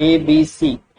ABC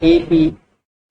AP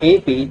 AP,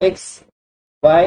X, Y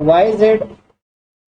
YZ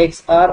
XR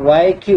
YQ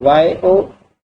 YO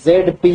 ZP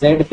ZP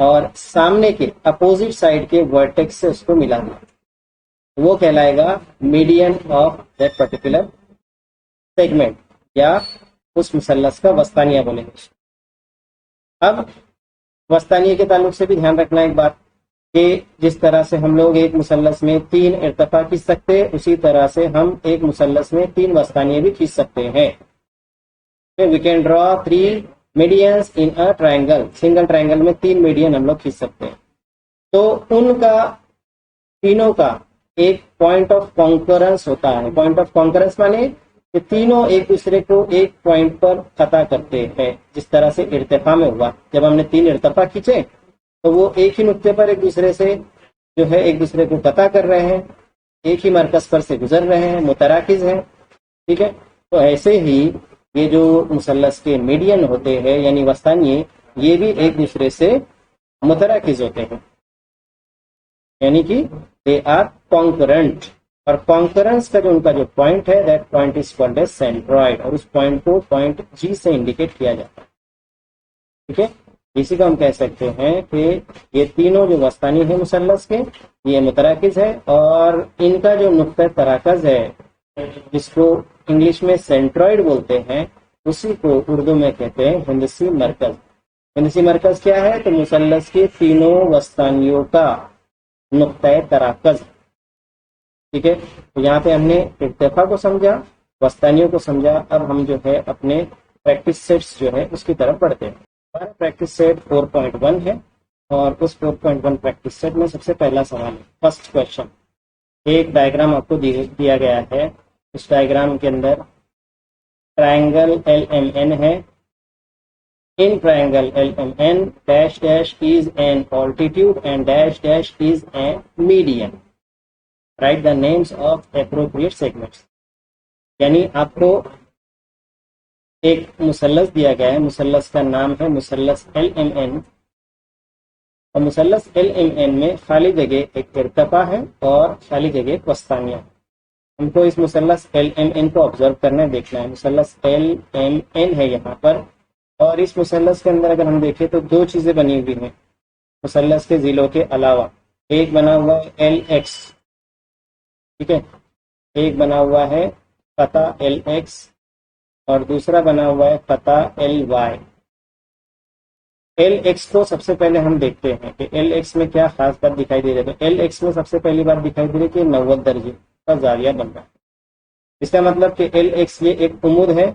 اور سامنے کے opposite side کے vertex سے اس کو ملا دیا، وہ کہلائے گا median of that particular segment, یا اس مثلث کا وسطانیہ بولیں گے۔ اب وسطانیہ کے تعلق سے بھی دھیان رکھنا ایک بات کہ جس طرح سے ہم لوگ ایک مثلث میں 3 ارتفاع کھینچ سکتے، اسی طرح سے ہم ایک مثلث میں 3 وسطانیہ بھی کھینچ سکتے ہیں۔ We can draw 3 medians in a triangle, single triangle میں 3 میڈین ہم لوگ کھینچ سکتے ہیں۔ تو ان کا تینوں کا ایک پوائنٹ آف کانکرنس ہوتا ہے۔ پوائنٹ آف کانکرنس مانے کہ تینوں ایک دوسرے کو ایک پوائنٹ پر قطع کرتے ہیں، جس طرح سے ارتفاع میں ہوا، جب ہم نے 3 ارتفاع کھینچے تو وہ ایک ہی نقطے پر ایک دوسرے سے جو ہے ایک دوسرے کو قطع کر رہے ہیں، ایک ہی مرکز پر سے گزر رہے ہیں، متراکز ہیں، ٹھیک ہے۔ تو ایسے ہی یہ جو مثلث کے میڈین ہوتے ہیں یعنی وسطانیے، یہ بھی ایک دوسرے سے متراکز ہوتے ہیں، یعنی کہ دے آر کانکرنٹ، اور کانکرنس کا جو ان کا جو پوائنٹ ہے that point is called as centroid, اور اس پوائنٹ کو پوائنٹ جی سے انڈیکیٹ کیا جاتا ہے، ٹھیک ہے۔ اسی کو ہم کہہ سکتے ہیں کہ یہ تینوں جو وسطانی ہیں مثلث کے، یہ متراکز ہے، اور ان کا جو نقطہ تراکز ہے جس کو انگلش میں سینٹرائڈ بولتے ہیں، اسی کو اردو میں کہتے ہیں ہندسی مرکز۔ ہندسی مرکز کیا ہے؟ تو مثلث کے تینوں وسطانیوں کا نقطہ تراکز، ٹھیک ہے۔ تو یہاں پہ ہم نے ارتفاع کو سمجھا، وسطانیوں کو سمجھا، اب ہم جو ہے اپنے پریکٹس سیٹس جو ہے اس کی طرف بڑھتے ہیں۔ ہمارا پریکٹس سیٹ 4.1 ہے، اور اس 4.1 پریکٹس سیٹ میں سب سے پہلا سوال ہے، فرسٹ کوشچن۔ ایک ڈائیگرام آپ کو دیا گیا ہے، اس ڈائیگرام کے اندر ٹرائنگل ایل ایم این ہے۔ In triangle L M N dash dash is an altitude and dash dash is an median, right the names of appropriate segments. یعنی آپ کو ایک مثلث دیا گیا ہے، مثلث کا نام ہے مثلث ایل ایم این، اور مثلث ایل ایم این میں خالی جگہ ایک ارتفاع ہے اور خالی جگہ ایک وسطانیہ ہے۔ ہم کو اس مثلث ایل ایم این کو آبزرو کرنا ہے، دیکھنا ہے۔ مثلث ایل ایم این ہے یہاں پر، اور اس مثلث کے اندر اگر ہم دیکھیں تو 2 چیزیں بنی ہوئی ہیں مثلث کے ضلعوں کے علاوہ۔ ایک بنا ہوا ہے ایل ایکس، ٹھیک ہے، ایک بنا ہوا ہے خطا ایل ایکس، اور دوسرا بنا ہوا ہے خطا ایل وائی۔ ایل ایکس کو سب سے پہلے ہم دیکھتے ہیں کہ ایل ایکس میں کیا خاص بات دکھائی دے رہی ہے۔ تو ایل ایکس میں سب سے پہلی بات دکھائی دے رہی ہے کہ 90 درجے کا زاویہ بن رہا ہے۔ اس کا مطلب کہ ایل ایکس یہ ایک عمود ہے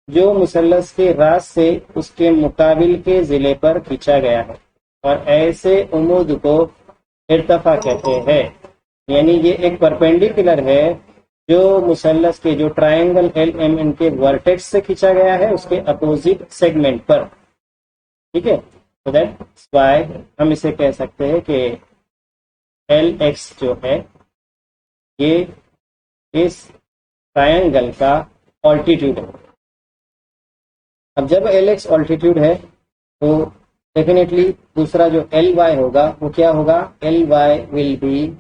جو مثلث کے راس سے اس کے مقابل کے ضلع پر کھینچا گیا ہے، اور ایسے عمود کو ارتفاع کہتے ہیں۔ یعنی یہ ایک پرپینڈیکولر ہے جو مثلث کے جو ٹرائنگل ایل ایم این کے ورٹیکس سے کھینچا گیا ہے اس کے اپوزٹ سیگمنٹ پر، ٹھیک ہے۔ تو دیٹس وائی ہم اسے کہہ سکتے ہیں کہ ایل ایکس جو ہے یہ اس ٹرائنگل کا آلٹیٹیوڈ ہے۔ اب جب ایل ایکس آلٹیٹیوڈ ہے تو ڈیفینیٹلی دوسرا جو ایل وائی ہوگا وہ کیا ہوگا؟ L Y will be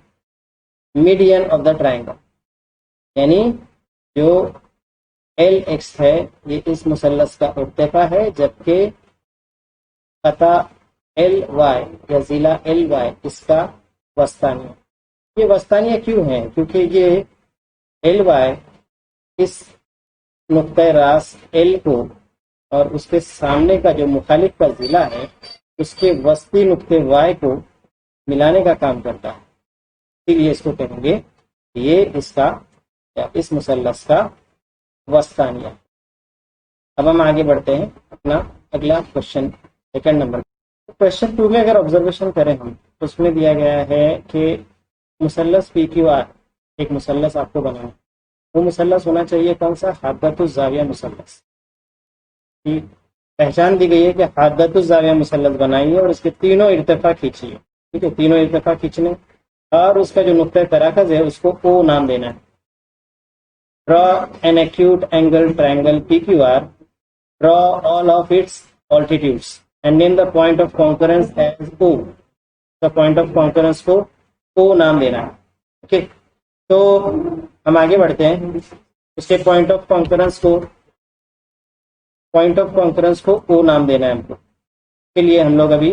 median of the triangle, یعنی جو ایل ایکس ہے یہ اس مثلث کا ارتفاع ہے، جبکہ خطا ایل وائی یا ضلع ایل وائی اس کا وسطانیہ۔ یہ وسطانیہ کیوں ہے؟ کیونکہ یہ ایل وائی اس نقطۂ راس ایل کو اور اس کے سامنے کا جو مخالف کا ضلع ہے اس کے وسطی نقطے وائی کو ملانے کا کام کرتا ہے، اسی لیے اس کو کہیں گے یہ اس کا یا اس مثلث کا وسطانیہ۔ اب ہم آگے بڑھتے ہیں اپنا اگلا کوشچن، سیکنڈ نمبر۔ کوشچن 2 میں اگر آبزرویشن کریں ہم تو اس میں دیا گیا ہے کہ مثلث پی کیو آر، ایک مثلث آپ کو بنانا، وہ مثلث ہونا چاہیے کون سا؟ حادۃ الزاویہ مثلث کی پہچان دی گئی ہے کہ حادۃ الزاویہ مثلث بنائیے اور اس کے تینوں ارتفاع کھینچیے، ٹھیک ہے، تینوں ارتفاع کھینچنے، اور اس کا جو نقطہ تراکز ہے اس کو او نام دینا ہے۔ Draw an acute angle triangle PQR. Draw all of its altitudes and name the point of concurrence as O. The point of concurrence کو O نام دینا ہے، اوکے۔ تو ہم آگے بڑھتے ہیں، اس کے پوائنٹ آف کانکرنس کو O نام دینا ہے ہم کو۔ اس کے لیے ہم لوگ ابھی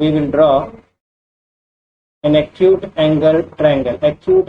we will draw an acute angle triangle. Acute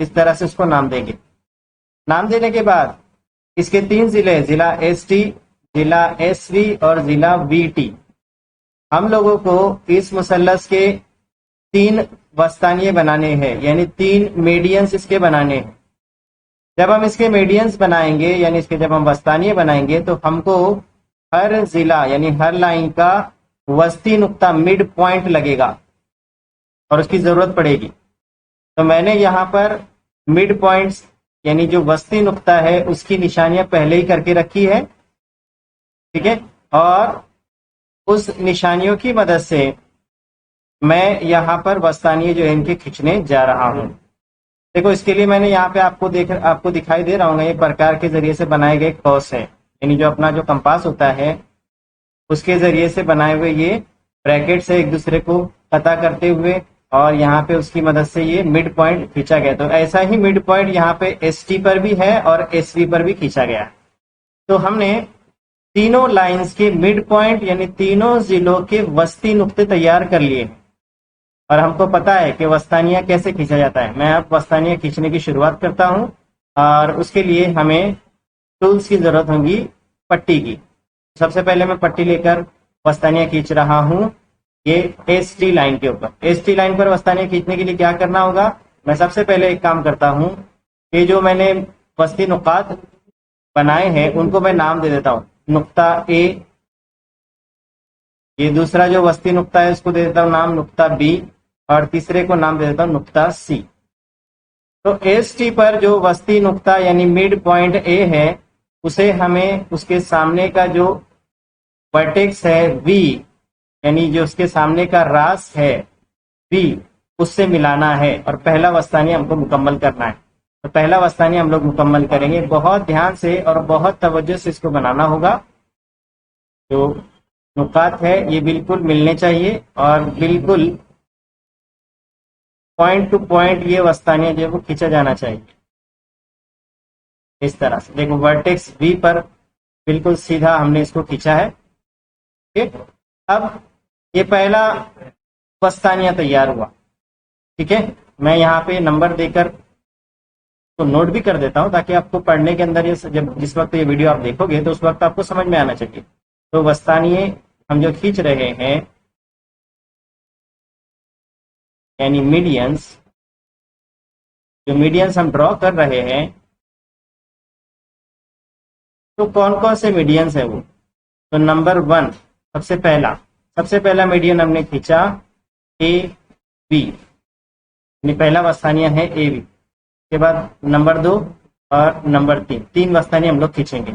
اس طرح سے اس کو نام دیں گے. نام دینے کے بعد اس کے 3 ضلع، ضلع ایس ٹی، ضلع ایس وی اور ضلع وی ٹی، ہم لوگوں کو اس مثلث کے 3 وسطانیے بنانے ہیں، یعنی 3 میڈینز اس کے بنانے ہیں. جب ہم اس کے میڈینز بنائیں گے، یعنی اس کے جب ہم وسطانیے بنائیں گے، تو ہم کو ہر ضلع یعنی ہر لائن کا وسطی نقطہ مڈ پوائنٹ لگے گا اور اس کی ضرورت پڑے گی. تو میں نے یہاں پر مڈ پوائنٹس یعنی جو وسطی نقطہ ہے اس کی نشانیاں پہلے ہی کر کے رکھی ہے، ٹھیک ہے. اور اس نشانیوں کی مدد سے میں یہاں پر وسطانیے جو ہے ان کے کھینچنے جا رہا ہوں. دیکھو اس کے لیے میں نے یہاں پہ آپ کو دکھائی دے رہا ہوں، یہ پرکار کے ذریعے سے بنائے گئے قوس ہے، یعنی جو اپنا جو کمپاس ہوتا ہے اس کے ذریعے سے بنائے ہوئے یہ بریکٹ سے ایک دوسرے کو قطع کرتے ہوئے، اور یہاں پہ اس کی مدد سے یہ مڈ پوائنٹ کھینچا گیا. تو ایسا ہی مڈ پوائنٹ یہاں پہ ایس ٹی پر بھی ہے اور ایس وی پر بھی کھینچا گیا. تو ہم نے تینوں لائنز کے مڈ پوائنٹ یعنی تینوں ضلعوں کے وسطی نقطے تیار کر لیے ہیں، اور ہم کو پتا ہے کہ وسطانیہ کیسے کھینچا جاتا ہے. میں اب وسطانیہ کھینچنے کی شروعات کرتا ہوں، اور اس کے لیے ہمیں ٹولز کی ضرورت ہوگی پٹی کی. سب سے پہلے میں پٹی لے کر وسطانیہ کھینچ رہا ہوں یہ ایس ٹی لائن کے اوپر. ایس ٹی لائن پر وسطانیہ کھینچنے کے لیے کیا کرنا ہوگا؟ میں سب سے پہلے ایک کام کرتا ہوں کہ جو میں نے وسطی نقاط بنائے ہیں ان کو میں نام دے دیتا ہوں. نقطہ اے، یہ دوسرا جو وسطی نقطہ ہے اس کو دے دیتا ہوں نام نقطہ بی، اور تیسرے کو نام دے دیتا ہوں نقطہ سی. تو ایس ٹی پر جو وسطی نقطہ یعنی مڈ پوائنٹ اے ہے اسے ہمیں اس کے سامنے کا جو ورٹیکس ہے وی، یعنی جو اس کے سامنے کا راس ہے وی، اس سے ملانا ہے، اور پہلا وسطانیہ ہم کو مکمل کرنا ہے. تو پہلا وسطانیہ ہم لوگ مکمل کریں گے. بہت دھیان سے اور بہت توجہ سے اس کو بنانا ہوگا. جو نقاط ہے یہ بالکل ملنے چاہیے، اور بالکل پوائنٹ ٹو پوائنٹ یہ وسطانیہ جو ہے وہ کھینچا جانا چاہیے. اس طرح سے دیکھو ورٹیکس وی پر بالکل سیدھا ہم نے اس کو کھینچا ہے. ٹھیک، اب یہ پہلا وسطانیہ تیار ہوا. ٹھیک ہے، میں یہاں پہ نمبر دے کر تو نوٹ بھی کر دیتا ہوں تاکہ آپ کو پڑھنے کے اندر جس وقت یہ ویڈیو آپ دیکھو گے تو اس وقت آپ کو سمجھ میں آنا چاہیے. تو وسطانیے ہم جو کھینچ رہے ہیں یعنی میڈینس، جو میڈینس ہم ڈرا کر رہے ہیں، تو کون کون سے میڈینس ہے وہ؟ تو نمبر 1 سب سے پہلا میڈین ہم نے کھینچا اے بی، یعنی پہلا وسطانیہ ہے اے بی. کے بعد نمبر 2 اور نمبر 3 وسطانیہ ہم لوگ کھینچیں گے.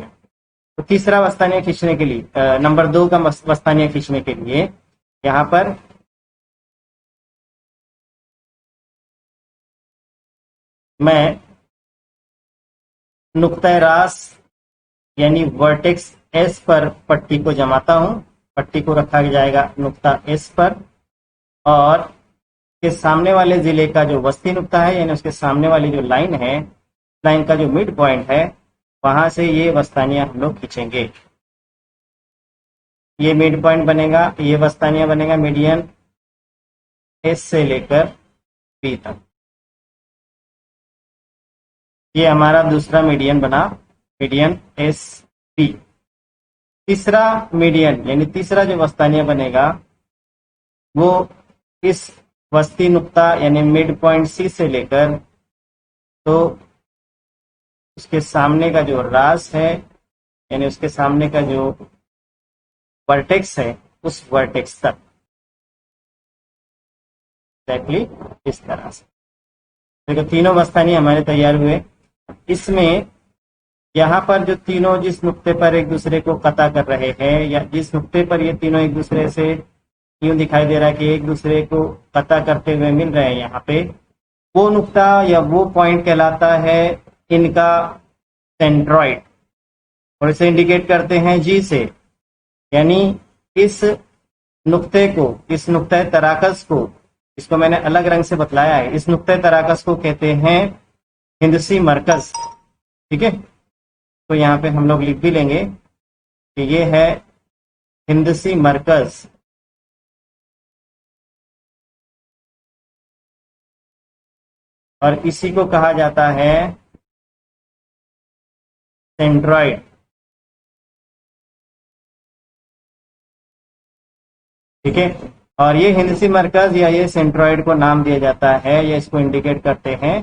تو تیسرا وسطانیہ کھینچنے کے لیے نمبر 2 کا وسطانیہ کھینچنے کے لیے یہاں پر میں نقطہ راس یعنی ورٹیکس ایس پر پٹی کو جماتا ہوں. پٹی کو رکھا جائے گا نقطہ ایس پر، اور کے سامنے والے ضلع کا جو وسطی نقطہ ہے یعنی اس کے سامنے والی جو لائن ہے، لائن کا جو مڈ پوائنٹ ہے، وہاں سے یہ وسطانیہ ہم لوگ کھینچیں گے. یہ مڈ پوائنٹ بنے گا، یہ وسطانیہ بنے گا میڈین ایس سے لے کر بی تک. یہ ہمارا دوسرا میڈین بنا، میڈین ایس بی. تیسرا میڈین یعنی تیسرا جو وسطانیہ بنے گا وہ اس وسطی نقطہ یعنی مڈ پوائنٹ سی سے لے کر تو اس کے سامنے کا جو راس ہے یعنی اس کے سامنے کا جو ورٹیکس ہے اس ورٹیکس تک ایگزیکٹلی اس طرح سے. دیکھو تینوں وسطانیہ ہمارے تیار ہوئے. اس میں یہاں پر جو تینوں جس نقطے پر ایک دوسرے کو قطع کر رہے ہیں یا جس نقطے پر یہ تینوں ایک دوسرے سے یوں دکھائی دے رہا ہے کہ ایک دوسرے کو قطع کرتے ہوئے مل رہے ہیں، یہاں پہ وہ نقطہ یا وہ پوائنٹ کہلاتا ہے ان کا سینٹرائڈ، اور اسے انڈیکیٹ کرتے ہیں جی سے. یعنی اس نقطے کو، اس نقطۂ تراکس کو، اس کو میں نے الگ رنگ سے بتلایا ہے، اس نقطۂ تراکس کو کہتے ہیں ہندسی مرکز. ٹھیک ہے، تو یہاں پہ ہم لوگ لکھ بھی لیں گے کہ یہ ہے ہندسی مرکز. اور اسی کو کہا جاتا ہے سینٹرائڈ. ٹھیک ہے, اور یہ ہندسی مرکز یا یہ سینٹرائڈ کو نام دیا جاتا ہے یا اس کو انڈیکیٹ کرتے ہیں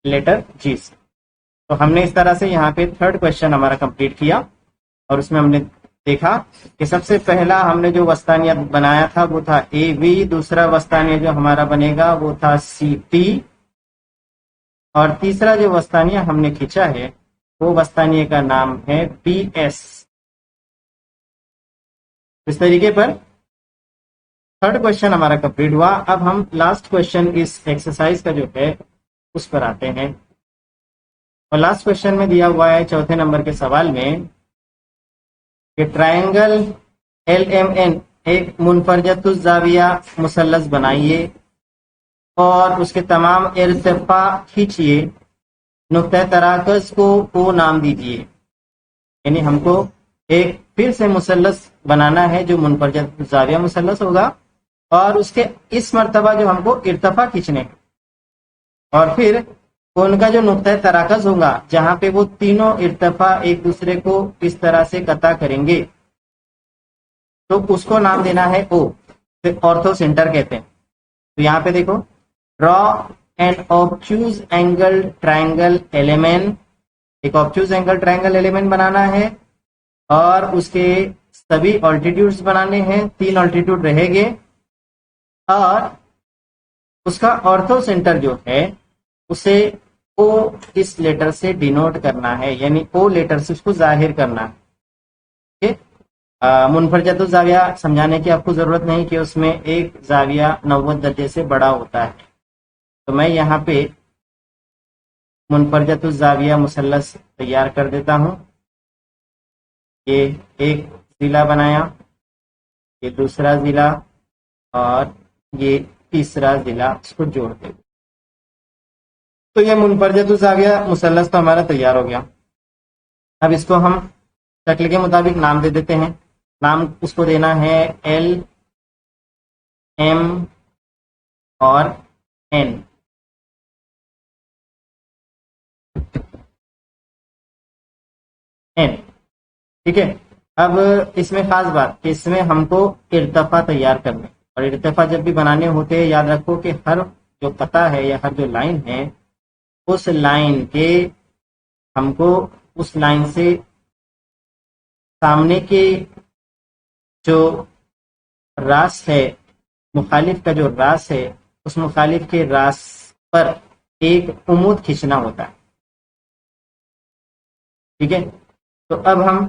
لیٹر جی سے. تو ہم نے اس طرح سے یہاں پہ تھرڈ کوشچن ہمارا کمپلیٹ کیا, اور اس میں ہم نے دیکھا کہ سب سے پہلا ہم نے جو وسطانیہ بنایا تھا وہ تھا اے وی, دوسرا وسطانیہ جو ہمارا بنے گا وہ تھا سی ٹی, اور تیسرا جو وسطانیہ ہم نے کھینچا ہے وہ وسطانیہ کا نام ہے بی ایس. اس طریقے پر تھرڈ کوشچن ہمارا کمپلیٹ ہوا. اب ہم لاسٹ کوشچن اس ایکسرسائز کا جو ہے اس پر آتے ہیں, اور لاسٹ کوشچن میں دیا ہوا ہے چوتھے نمبر کے سوال میں کہ ٹرائنگل ایل ایم این ایک منفرجت الزاویہ مثلث بنائیے اور اس کے تمام ارتفاع کھینچیے, نقطہ تراکز کو او نام دیجیے. یعنی ہم کو ایک پھر سے مثلث بنانا ہے جو منفرجت الزاویہ مثلث ہوگا, اور اس کے اس مرتبہ جو ہم کو ارتفاع کھینچنے, اور پھر ان کا جو نقطہ تراکز ہوگا جہاں پہ وہ تینوں ارتفاع ایک دوسرے کو اس طرح سے قطع کریں گے تو اس کو نام دینا ہے او, پھر آرتھو سینٹر کہتے ہیں. تو یہاں پہ دیکھو, ڈرا این آبچوز اینگل ٹرائنگل ایلیمنٹ, ایک آبچوز اینگل ٹرائنگل ایلیمنٹ بنانا ہے اور اس کے سبھی آلٹیٹیوڈز بنانے ہیں, 3 آلٹیٹیوڈ رہے گے, اور اس کا آرتھو سینٹر جو ہے اسے او اس لیٹر سے ڈینوٹ کرنا ہے, یعنی او لیٹر سے اس کو ظاہر کرنا ہے. منفرجت الزاویہ سمجھانے کی آپ کو ضرورت نہیں کہ اس میں ایک زاویہ 90 درجے سے بڑا ہوتا ہے. تو میں یہاں پہ منفرجت الزاویہ مثلث تیار کر دیتا ہوں. یہ ایک ضلع بنایا, یہ دوسرا ضلع, اور یہ تیسرا ضلع, اس کو جوڑ دے. تو یہ منفرجت الزاویہ مثلث تو ہمارا تیار ہو گیا. اب اس کو ہم شکل کے مطابق نام دے دیتے ہیں. نام اس کو دینا ہے ایل ایم اور این. ٹھیک ہے, اب اس میں خاص بات کہ اس میں ہم کو ارتفاع تیار کرنے, اور ارتفاع جب بھی بنانے ہوتے ہیں یاد رکھو کہ ہر جو قطع ہے یا ہر جو لائن ہے اس لائن کے ہم کو اس لائن سے سامنے کے جو راس ہے, مخالف کا جو راس ہے, اس مخالف کے راس پر ایک عمود کھینچنا ہوتا ہے. ٹھیک ہے, تو اب ہم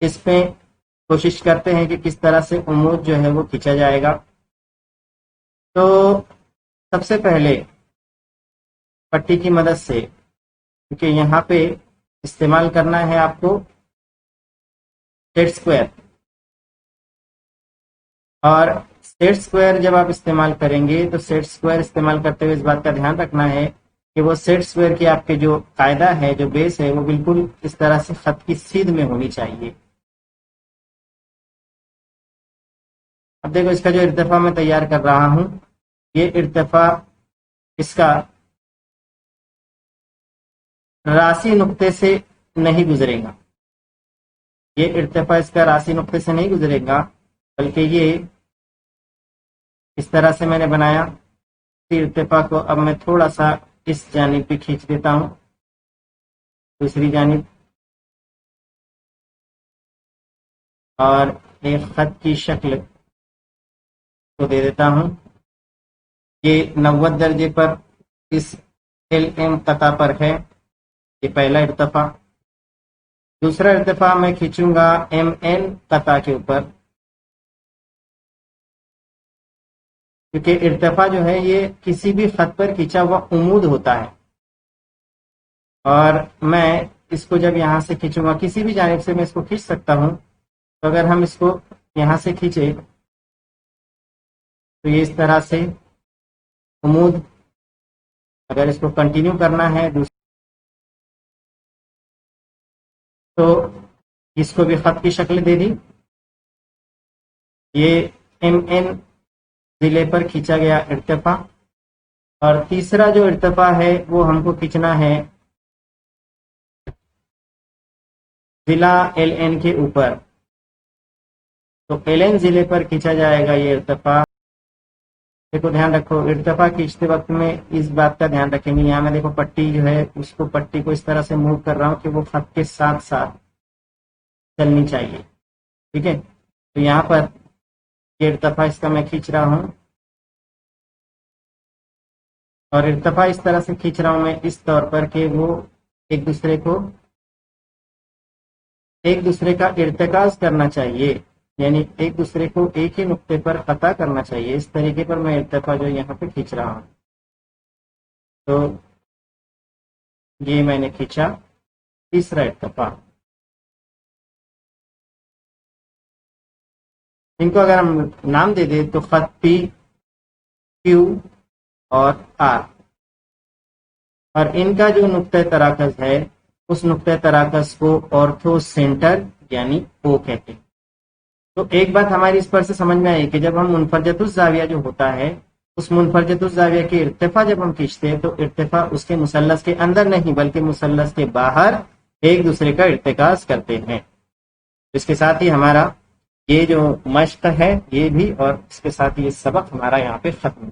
اس پہ کوشش کرتے ہیں کہ کس طرح سے عمود جو ہے وہ کھینچا جائے گا. تو سب سے پہلے پٹی کی مدد سے, کیونکہ یہاں پہ استعمال کرنا ہے آپ کو سیٹ اسکوائر, اور سیٹ اسکوائر جب آپ استعمال کریں گے تو سیٹ اسکوائر استعمال کرتے ہوئے اس بات کا دھیان رکھنا ہے کہ وہ سیٹ اسکوائر کی آپ کے جو قاعدہ ہے, جو بیس ہے, وہ بالکل اس طرح سے خط کی سیدھ میں ہونی چاہیے. اب دیکھو اس کا جو ارتفاع میں تیار کر رہا ہوں, یہ ارتفاع اس کا راسی نقطے سے نہیں گزرے گا. یہ ارتفاع اس کا راسی نقطے سے نہیں گزرے گا, بلکہ یہ اس طرح سے میں نے بنایا. ارتفاع کو اب میں تھوڑا سا اس جانب پہ کھینچ دیتا ہوں, دوسری جانب, اور ایک خط کی شکل کو دے دیتا ہوں. یہ 90 درجے پر اس ایل ایم قطع پر ہے, یہ پہلا ارتفاع. دوسرا ارتفاع میں کھینچوں گا ایم این قطع کے اوپر, کیونکہ ارتفاع جو ہے یہ کسی بھی خط پر کھینچا ہوا عمود ہوتا ہے, اور میں اس کو جب یہاں سے کھینچوں گا, کسی بھی جانب سے میں اس کو کھینچ سکتا ہوں. تو اگر ہم اس کو یہاں سے کھینچے تو یہ اس طرح سے عمود, اگر اس کو کنٹینیو کرنا ہے تو اس کو بھی خط کی شکل دے دی. یہ ایم این ضلع پر کھینچا گیا ارتفاع, اور تیسرا جو ارتفاع ہے وہ ہم کو کھینچنا ہے ضلع ایل این کے اوپر. تو ایل این ضلع پر کھینچا جائے گا یہ ارتفاع. دیکھو دھیان رکھو ارتفاع کھینچتے وقت میں اس بات کا دھیان رکھیں گے. یہاں میں دیکھو پٹی جو ہے اس کو پٹی کو اس طرح سے موو کر رہا ہوں کہ وہ خط کے ساتھ ساتھ چلنی چاہیے. ٹھیک ہے. تو یہاں پر یہ ارتفاع اس کا میں کھینچ رہا ہوں اور ارتفاع اس طرح سے کھینچ رہا ہوں میں اس طور پر کہ وہ ایک دوسرے کا ارتکاز کرنا چاہیے، یعنی ایک دوسرے کو ایک ہی نقطے پر قطع کرنا چاہیے. اس طریقے پر میں ارتفاع جو یہاں پہ کھینچ رہا ہوں. تو یہ میں نے کھینچا تیسرا ارتفاع. ان کو اگر ہم نام دے دیں تو خط پی، کیو اور آر، اور ان کا جو نقطہ تراکز ہے اس نقطہ تراکز کو آرتھو سینٹر یعنی او کہتے ہیں. تو ایک بات ہماری اس پر سے سمجھ میں آئی کہ جب ہم منفرجۃ الزاویہ جو ہوتا ہے اس منفرجۃ الزاویہ کے ارتفاع جب ہم کھینچتے ہیں تو ارتفاع اس کے مثلث کے اندر نہیں بلکہ مثلث کے باہر ایک دوسرے کا ارتکاز کرتے ہیں. اس کے ساتھ ہی ہمارا یہ جو مشق ہے یہ بھی اور اس کے ساتھ یہ سبق ہمارا یہاں پہ ختم.